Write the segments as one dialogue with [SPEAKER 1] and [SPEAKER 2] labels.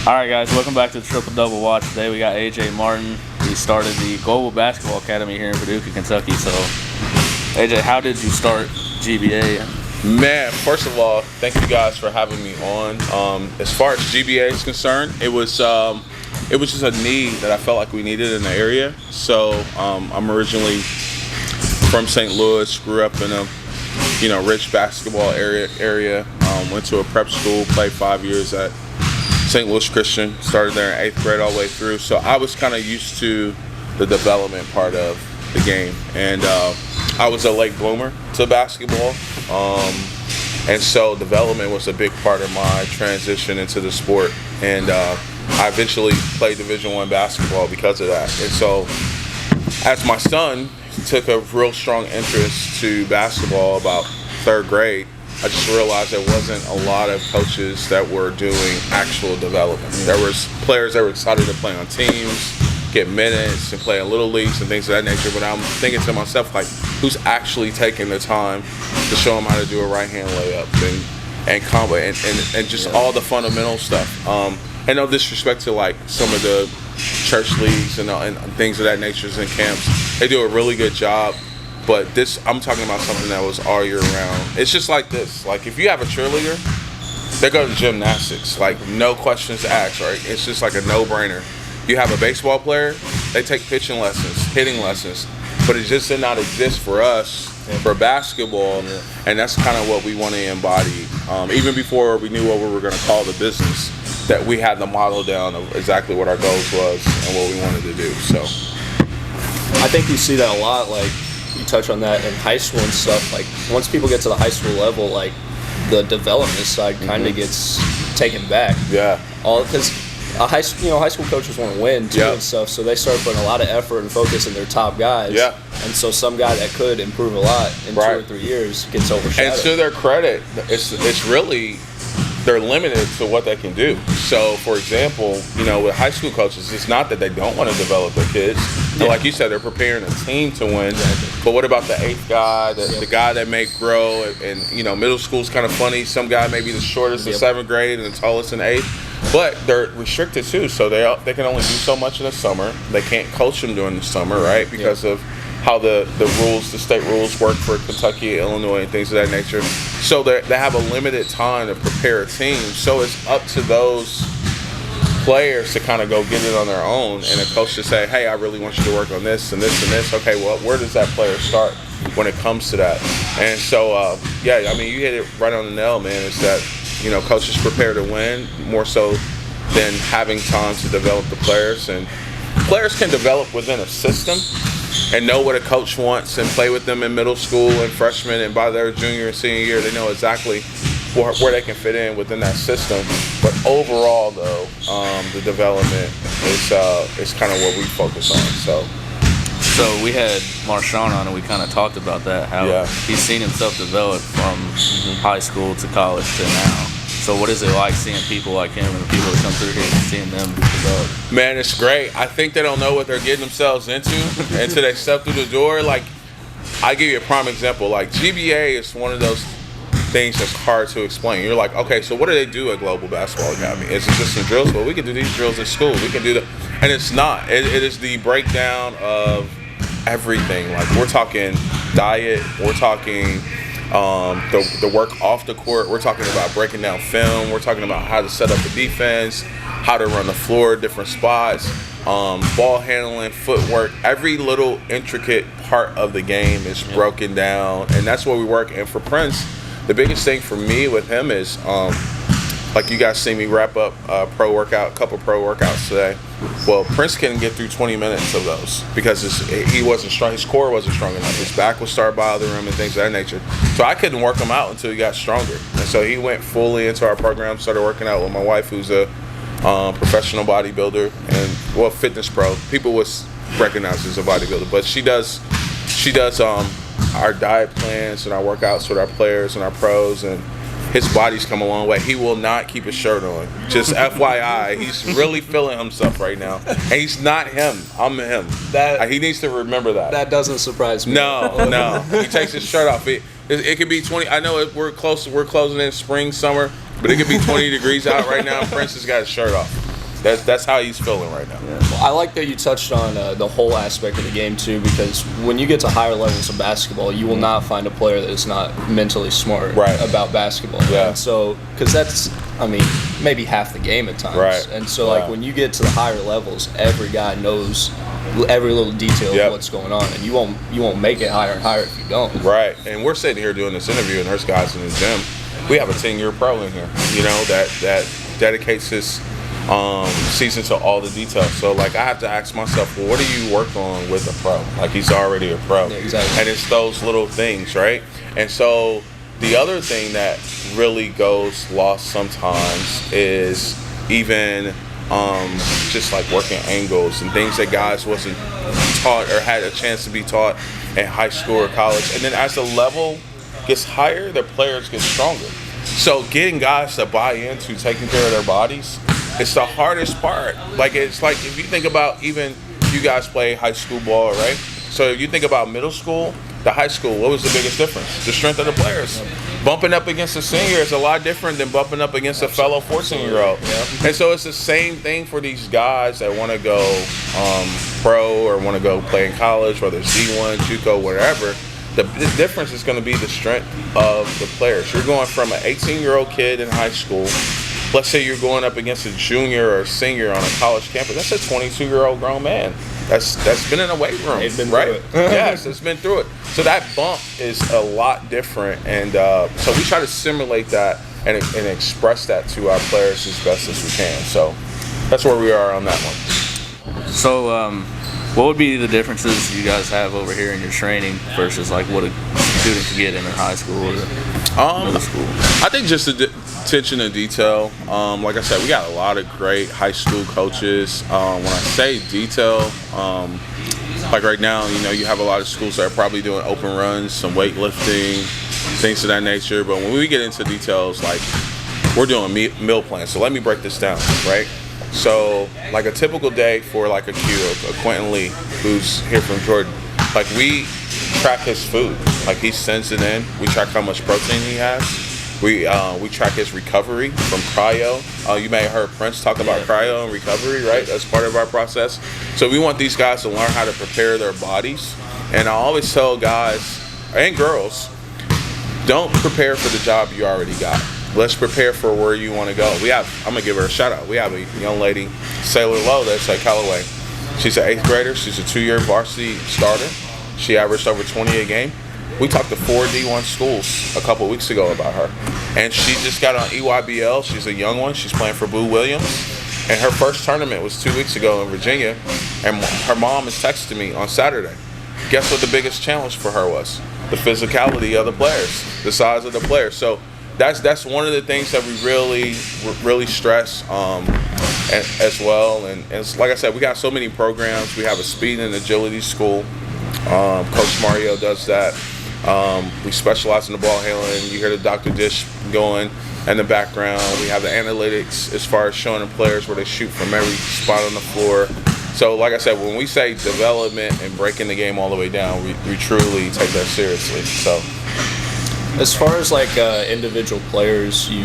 [SPEAKER 1] All right, guys, welcome back to the Triple Double Watch. Today we got AJ Martin. He started the Global Basketball Academy here in Paducah, Kentucky. So, AJ, how did you start GBA?
[SPEAKER 2] Man, first of all, thank you guys for having me on. As far as GBA is concerned, it was just a need that I felt like we needed in the area. So I'm originally from St. Louis, grew up in a rich basketball area. Went to a prep school, played 5 years at St. Louis Christian, started there in 8th grade all the way through. So I was kind of used to the development part of the game. And I was a late bloomer to basketball. And so development was a big part of my transition into the sport. And I eventually played Division I basketball because of that. And so as my son took a real strong interest to basketball about 3rd grade, I just realized there wasn't a lot of coaches that were doing actual development. There was players that were excited to play on teams, get minutes, and play in little leagues and things of that nature. But I'm thinking to myself, like, who's actually taking the time to show them how to do a right-hand layup and combo and just all the fundamental stuff. And no disrespect to like some of the church leagues and things of that nature in camps. They do a really good job. But this, I'm talking about something that was all year round. It's just like this. Like, if you have a cheerleader, they go to gymnastics. Like, no questions asked, right? It's just like a no-brainer. You have a baseball player, they take pitching lessons, hitting lessons. But it just did not exist for us, for basketball. And that's kind of what we want to embody. Even before we knew what we were going to call the business, that we had the model down of exactly what our goals was and what we wanted to do. So
[SPEAKER 3] I think you see that a lot, like, you touch on that in high school and stuff. Like, once people get to the high school level, like, the development side kind of gets taken back.
[SPEAKER 2] Yeah.
[SPEAKER 3] All because high school coaches want to win too and stuff, so they start putting a lot of effort and focus in their top guys.
[SPEAKER 2] Yeah.
[SPEAKER 3] And so some guy that could improve a lot in 2 or 3 years gets overshadowed.
[SPEAKER 2] And to their credit, it's really, they're limited to what they can do. So, for example, with high school coaches, it's not that they don't want to develop their kids. And like you said, they're preparing a team to win. But what about the 8th guy, the guy that may grow? And middle school's kind of funny. Some guy may be the shortest in 7th grade and the tallest in 8th. But they're restricted too, so they can only do so much in the summer. They can't coach them during the summer, right? Because of how the state rules work for Kentucky, Illinois, and things of that nature. So they have a limited time to prepare a team. So it's up to those players to kind of go get it on their own, and a coach to say, hey, I really want you to work on this and this and this. Okay, well, where does that player start when it comes to that? And so, you hit it right on the nail, man. It's that, coaches prepare to win more so than having time to develop the players. And players can develop within a system and know what a coach wants and play with them in middle school and freshman, and by their junior and senior year, they know exactly where they can fit in within that system. But overall, though, the development is kind of what we focus on.
[SPEAKER 1] So we had Marshawn on, and we kind of talked about that, how he's seen himself develop from high school to college to now. So what is it like seeing people like him and the people that come through here and seeing them develop?
[SPEAKER 2] Man, it's great. I think they don't know what they're getting themselves into until they step through the door. Like, I give you a prime example. Like, GBA is one of those things that's hard to explain. You're like, okay, so what do they do at Global Basketball Academy? Is it just some drills? Well, we can do these drills at school. We can do and it's not. It is the breakdown of everything. Like, we're talking diet. We're talking the work off the court. We're talking about breaking down film. We're talking about how to set up the defense, how to run the floor, different spots, ball handling, footwork. Every little intricate part of the game is broken down, and that's what we work. And for Prince, the biggest thing for me with him is, like you guys see me wrap up a couple pro workouts today. Well, Prince can get through 20 minutes of those because he wasn't strong. His core wasn't strong enough. His back would start bothering him and things of that nature. So I couldn't work him out until he got stronger. And so he went fully into our program, started working out with my wife, who's a professional bodybuilder and fitness pro. People would recognize her as a bodybuilder, but she does our diet plans and our workouts with our players and our pros, and his body's come a long way. He will not keep his shirt on. Just FYI, he's really feeling himself right now. And he's not him. I'm him. He needs to remember that.
[SPEAKER 3] That doesn't surprise me.
[SPEAKER 2] No. He takes his shirt off. It could be 20. I know we're closing in spring, summer, but it could be 20 degrees out right now. Prince has got his shirt off. That's how he's feeling right now.
[SPEAKER 3] Yeah. Well, I like that you touched on the whole aspect of the game too, because when you get to higher levels of basketball, you will not find a player that is not mentally smart about basketball.
[SPEAKER 2] Yeah.
[SPEAKER 3] And so, because that's, I mean, maybe half the game at times.
[SPEAKER 2] Right.
[SPEAKER 3] And so, like, when you get to the higher levels, every guy knows every little detail of what's going on, and you won't make it higher and higher if you don't.
[SPEAKER 2] Right. And we're sitting here doing this interview, and there's guys in the gym. We have a 10-year pro in here, you know, that dedicates his season to all the details. So, like, I have to ask myself, well, what do you work on with a pro? Like, he's already a pro.
[SPEAKER 3] Yeah, exactly.
[SPEAKER 2] And it's those little things, right? And so the other thing that really goes lost sometimes is even just like working angles and things that guys wasn't taught or had a chance to be taught in high school or college. And then as the level gets higher, the players get stronger. So getting guys to buy into taking care of their bodies, it's the hardest part. Like, it's like if you think about, even you guys play high school ball, right? So if you think about middle school, the high school, what was the biggest difference? The strength of the players. Bumping up against a senior is a lot different than bumping up against a fellow 14-year-old. And so it's the same thing for these guys that want to go pro or want to go play in college, whether it's D1, JUCO, whatever. The difference is going to be the strength of the players. You're going from an 18-year-old kid in high school. Let's say you're going up against a junior or a senior on a college campus. That's a 22-year-old grown man. That's been in a weight room, right? Yes, it's been through it. So that bump is a lot different, and so we try to simulate that and express that to our players as best as we can. So that's where we are on that one.
[SPEAKER 1] So, what would be the differences you guys have over here in your training versus like what a student could get in high school or middle school?
[SPEAKER 2] I think just the attention to detail. Like I said, we got a lot of great high school coaches. When I say detail, like right now, you know, you have a lot of schools that are probably doing open runs, some weightlifting, things of that nature. But when we get into details, like we're doing meal plans. So let me break this down, right? So like a typical day for like a Quentin Lee, who's here from Jordan, like we track his food. Like he sends it in. We track how much protein he has. We track his recovery from cryo. You may have heard Prince talk about cryo and recovery, right? That's part of our process. So we want these guys to learn how to prepare their bodies. And I always tell guys and girls, don't prepare for the job you already got. Let's prepare for where you want to go. I'm going to give her a shout out. We have a young lady, Sailor Lowe, that's at Callaway. She's an 8th grader. She's a 2-year varsity starter. She averaged over 20 a game. We talked to 4 D1 schools a couple weeks ago about her. And she just got on EYBL. She's a young one. She's playing for Boo Williams. And her first tournament was 2 weeks ago in Virginia. And her mom is texting me on Saturday. Guess what the biggest challenge for her was? The physicality of the players, the size of the players. So that's one of the things that we really stress as well. And it's, like I said, we got so many programs. We have a speed and agility school. Coach Mario does that. We specialize in the ball handling. You hear the Dr. Dish going in the background. We have the analytics as far as showing the players where they shoot from every spot on the floor. So like I said, when we say development and breaking the game all the way down, we truly take that seriously. So
[SPEAKER 3] as far as like individual players you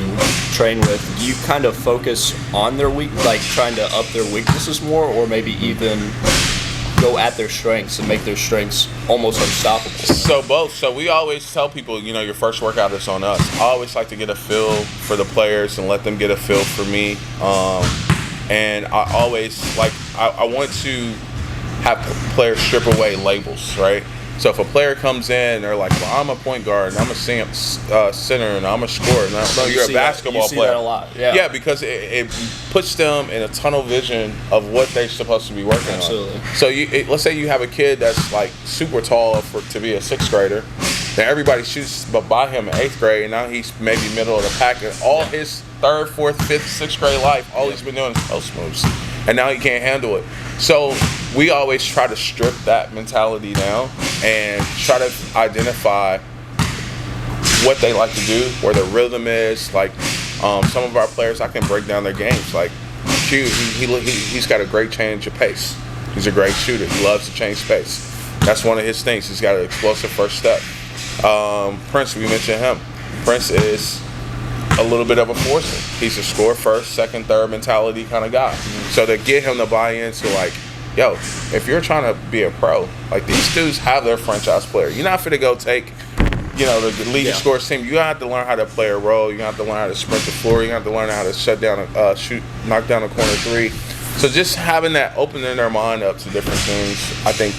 [SPEAKER 3] train with, do you kind of focus on their like trying to up their weaknesses more, or maybe even go at their strengths and make their strengths almost unstoppable?
[SPEAKER 2] So both. So we always tell people, you know, your first workout is on us. I always like to get a feel for the players and let them get a feel for me. And I always I want to have players strip away labels, right? So if a player comes in, they're like, well, I'm a point guard, and I'm a center, and I'm a scorer. No, you're a basketball player.
[SPEAKER 3] You see that a lot. Yeah,
[SPEAKER 2] because it puts them in a tunnel vision of what they're supposed to be working on. So let's say you have a kid that's like super tall to be a 6th grader. Now everybody shoots by him in 8th grade, and now he's maybe middle of the pack. And all his 3rd, 4th, 5th, 6th grade life, all he's been doing is post moves. And now he can't handle it. So we always try to strip that mentality down and try to identify what they like to do, where the rhythm is. Like some of our players, I can break down their games. Like Q, he's got a great change of pace. He's a great shooter. He loves to change pace. That's one of his things. He's got an explosive first step. Prince, we mentioned him. Prince is a little bit of a forcer. He's a score first, second, third mentality kind of guy. So to get him to buy into like, yo, if you're trying to be a pro, like these dudes have their franchise player. You're not finna go take, the leading scores team. You have to learn how to play a role. You have to learn how to sprint the floor. You have to learn how to shut down, knock down a corner three. So just having that, opening their mind up to different things, I think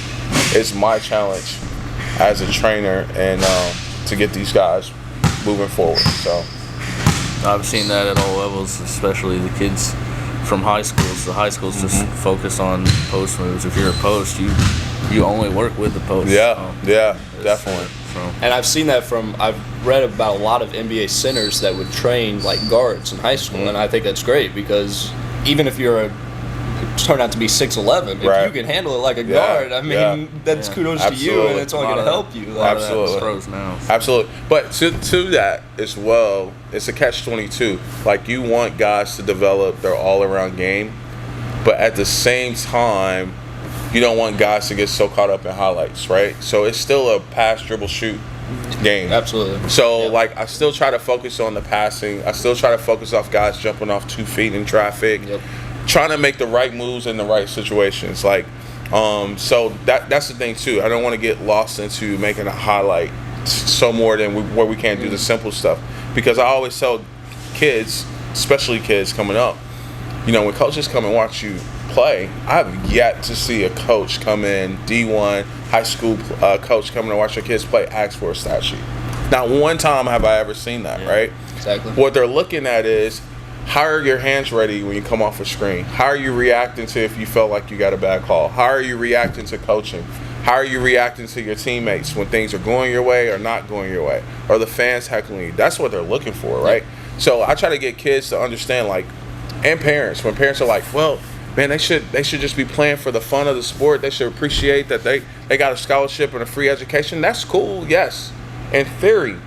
[SPEAKER 2] is my challenge as a trainer and to get these guys moving forward. So
[SPEAKER 1] I've seen that at all levels, especially the kids from high schools. The high schools just focus on post moves. If you're a post, you only work with the post.
[SPEAKER 2] Definitely.
[SPEAKER 1] So.
[SPEAKER 3] And I've seen that I've read about a lot of NBA centers that would train like guards in high school, and I think that's great because even if you're turn out to be 6'11", if you can handle it like a guard, I mean, that's kudos to you, and it's only going to help you.
[SPEAKER 2] Absolutely.
[SPEAKER 1] Pros now.
[SPEAKER 2] Absolutely. But to that as well, it's a catch-22. Like, you want guys to develop their all-around game, but at the same time, you don't want guys to get so caught up in highlights, right? So it's still a pass, dribble, shoot game.
[SPEAKER 3] Absolutely.
[SPEAKER 2] So, like, I still try to focus on the passing. I still try to focus off guys jumping off 2 feet in traffic. Trying to make the right moves in the right situations. Like, so that's the thing, too. I don't want to get lost into making a highlight so more than where we can't do the simple stuff. Because I always tell kids, especially kids coming up, when coaches come and watch you play, I've yet to see a coach come in, D1, high school coach coming to watch their kids play, ask for a stat sheet. Not one time have I ever seen that, right?
[SPEAKER 3] Exactly.
[SPEAKER 2] What they're looking at is, how are your hands ready when you come off a screen? How are you reacting to if you felt like you got a bad call? How are you reacting to coaching? How are you reacting to your teammates when things are going your way or not going your way? Or the fans heckling you? That's what they're looking for, right? So I try to get kids to understand, like, and parents, when parents are like, well, man, they should just be playing for the fun of the sport. They should appreciate that they got a scholarship and a free education. That's cool, yes, in theory.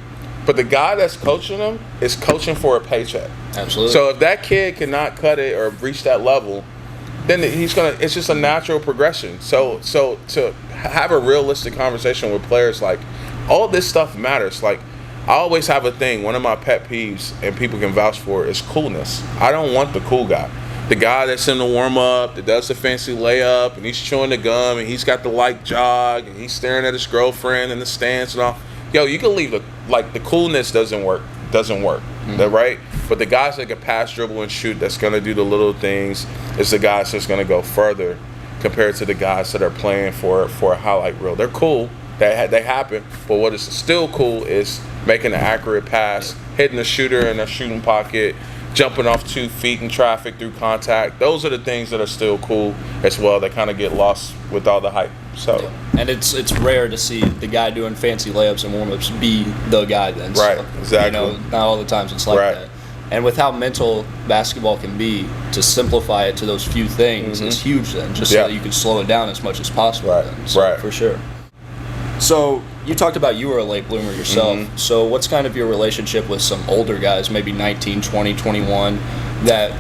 [SPEAKER 2] But the guy that's coaching them is coaching for a paycheck.
[SPEAKER 3] Absolutely.
[SPEAKER 2] So if that kid cannot cut it or reach that level, then it's just a natural progression. So to have a realistic conversation with players, like, all this stuff matters. Like, I always have a thing, one of my pet peeves, and people can vouch for it, is coolness. I don't want the cool guy. The guy that's in the warm-up, that does the fancy layup, and he's chewing the gum, and he's got the light jog, and he's staring at his girlfriend in the stands and all. Yo, you can leave the coolness doesn't work, right? But the guys that can pass, dribble, and shoot, that's going to do the little things, is the guys that's going to go further compared to the guys that are playing for a highlight reel. They're cool, they happen, but what is still cool is making an accurate pass, hitting the shooter in a shooting pocket, jumping off 2 feet in traffic through contact. Those are the things that are still cool as well. They kind of get lost with all the hype. So,
[SPEAKER 3] and it's rare to see the guy doing fancy layups and warm-ups be the guy then.
[SPEAKER 2] Right,
[SPEAKER 3] so,
[SPEAKER 2] exactly.
[SPEAKER 3] Not all the times it's like that. And with how mental basketball can be, to simplify it to those few things is huge then, just so that you can slow it down as much as possible. Then. So, for sure. So you talked about you were a late bloomer yourself. So what's kind of your relationship with some older guys, maybe 19, 20, 21, that,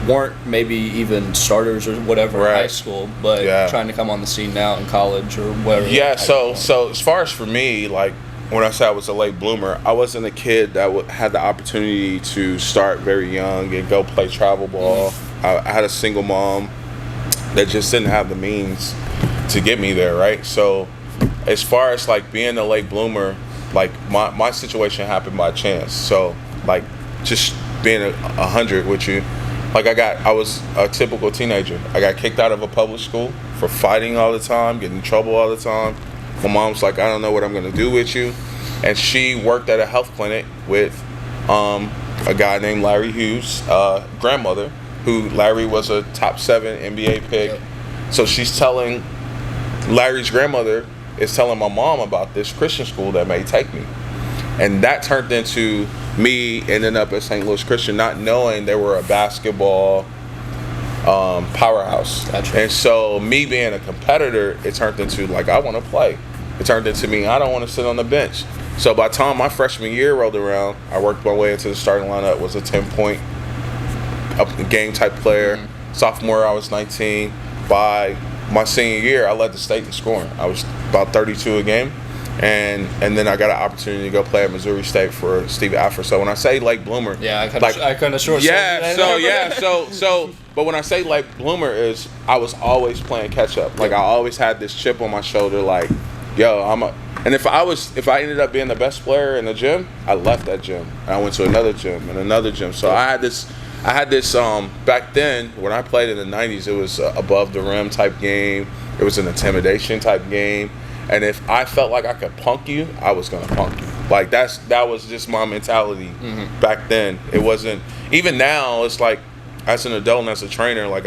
[SPEAKER 3] weren't maybe even starters or whatever in high school, but trying to come on the scene now in college or whatever?
[SPEAKER 2] Yeah, so as far as for me, like, when I say I was a late bloomer, I wasn't a kid that had the opportunity to start very young and go play travel ball. I had a single mom that just didn't have the means to get me there, right? So as far as, like, being a late bloomer, like, my situation happened by chance. So, like, just being 100 with you, like, I was a typical teenager. I got kicked out of a public school for fighting all the time, getting in trouble all the time. My mom's like, I don't know what I'm going to do with you. And she worked at a health clinic with a guy named Larry Hughes' grandmother, who Larry was a top 7 NBA pick. So she's telling, Larry's grandmother is telling my mom about this Christian school that may take me. And that turned into me ending up at St. Louis Christian, not knowing they were a basketball powerhouse. Gotcha. And so me being a competitor, it turned into, like, I want to play. It turned into me, I don't want to sit on the bench. So by the time my freshman year rolled around, I worked my way into the starting lineup, was a 10-point game type player. Sophomore, I was 19. By my senior year, I led the state in scoring. I was about 32 a game. and then I got an opportunity to go play at Missouri State for Steve Alford. So when I say late bloomer,
[SPEAKER 3] I kind of short.
[SPEAKER 2] But when I say late bloomer is I was always playing catch up. Like I always had this chip on my shoulder. Like, yo, and if I ended up being the best player in the gym, I left that gym and I went to another gym and another gym. So I had this back then when I played in the 90s, it was above the rim type game. It was an intimidation type game. And if I felt like I could punk you, I was gonna punk you. Like that was just my mentality back then. It wasn't even now. It's like as an adult and as a trainer, like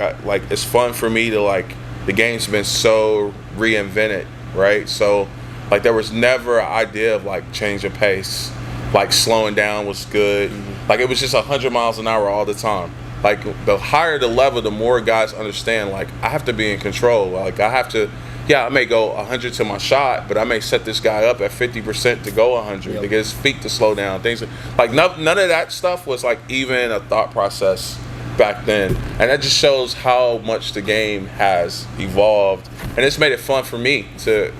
[SPEAKER 2] it's fun for me to like the game's been so reinvented, right? So like there was never an idea of like change of pace, like slowing down was good. Like it was just 100 miles an hour all the time. Like the higher the level, the more guys understand. Like I have to be in control. Like I have to. Yeah, I may go 100 to my shot, but I may set this guy up at 50% to go 100 to get his feet to slow down. Things like none of that stuff was like even a thought process back then, and that just shows how much the game has evolved. And it's made it fun for me to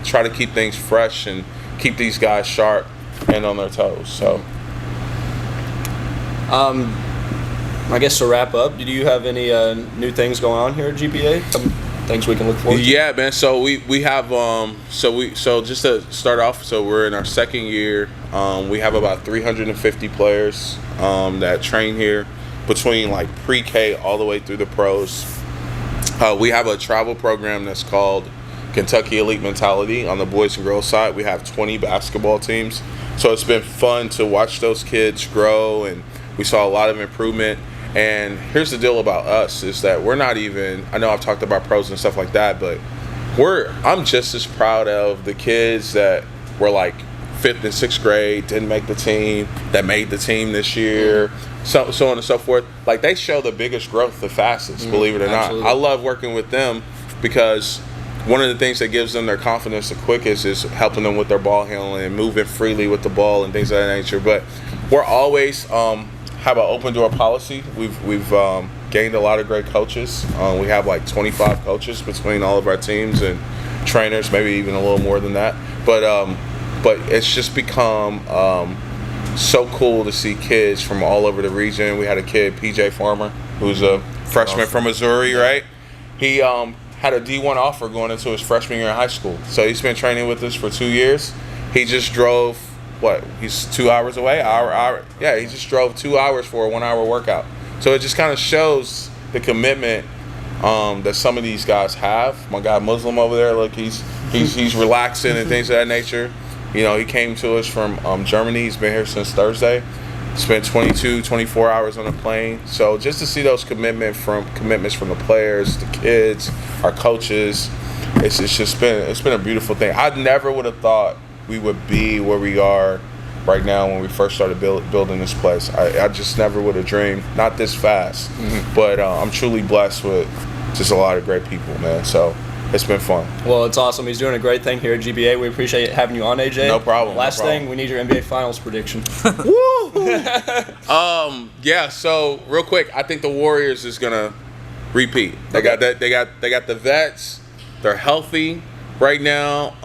[SPEAKER 2] try to keep things fresh and keep these guys sharp and on their toes. So,
[SPEAKER 3] I guess to wrap up, do you have any new things going on here at GBA? Things we can look forward to?
[SPEAKER 2] Yeah, man. So we have so just to start off, so we're in our second year. We have about 350 players that train here between like pre-K all the way through the pros. We have a travel program that's called Kentucky Elite Mentality. On the boys and girls side, we have 20 basketball teams. So it's been fun to watch those kids grow, and we saw a lot of improvement. And here's the deal about us is that we're not even, I know I've talked about pros and stuff like that, but I'm just as proud of the kids that were like 5th and 6th grade, didn't make the team, that made the team this year, so on and so forth. Like they show the biggest growth the fastest, believe it or not. I love working with them because one of the things that gives them their confidence the quickest is helping them with their ball handling and moving freely with the ball and things of that nature. But we're always have an open door policy. We've gained a lot of great coaches. We have like 25 coaches between all of our teams and trainers, maybe even a little more than that. But it's just become so cool to see kids from all over the region. We had a kid, PJ Farmer, who's a freshman from Missouri, right? He had a D1 offer going into his freshman year in high school. So he's been training with us for 2 years. He just drove. He's 2 hours away? Hour. Yeah, he just drove 2 hours for a 1 hour workout. So it just kind of shows the commitment that some of these guys have. My guy Muslim over there, look, he's relaxing and things of that nature. You know, he came to us from Germany. He's been here since Thursday. Spent 24 hours on a plane. So just to see those commitments from the players, the kids, our coaches, it's been a beautiful thing. I never would have thought we would be where we are right now when we first started building this place. I just never would have dreamed, not this fast. But I'm truly blessed with just a lot of great people, man. So it's been fun.
[SPEAKER 3] Well, it's awesome. He's doing a great thing here at GBA. We appreciate having you on, AJ.
[SPEAKER 2] No problem.
[SPEAKER 3] Last thing, we need your NBA Finals prediction.
[SPEAKER 2] Woo! Yeah. So real quick, I think the Warriors is gonna repeat. They got the vets. They're healthy right now.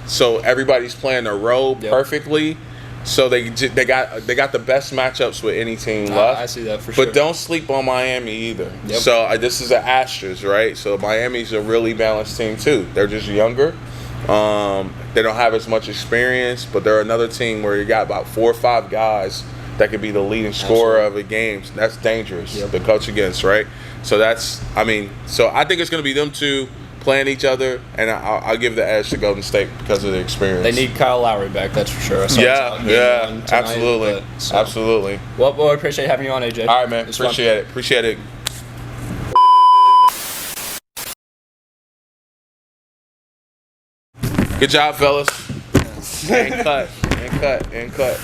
[SPEAKER 2] So everybody's playing their role perfectly. So they got the best matchups with any team left.
[SPEAKER 3] I see that for sure.
[SPEAKER 2] But don't sleep on Miami either. Yep. So this is an Astros, right? So Miami's a really balanced team too. They're just younger. They don't have as much experience, but they're another team where you got about 4 or 5 guys that could be the leading scorer of the games. That's dangerous to coach against, right? So so I think it's going to be them two playing each other, and I'll give the edge to Golden State because of the experience.
[SPEAKER 3] They need Kyle Lowry back, that's for sure.
[SPEAKER 2] Yeah, absolutely. Absolutely.
[SPEAKER 3] Well, I appreciate having you on, AJ.
[SPEAKER 2] All right, man. Appreciate it. Good job, fellas. And cut.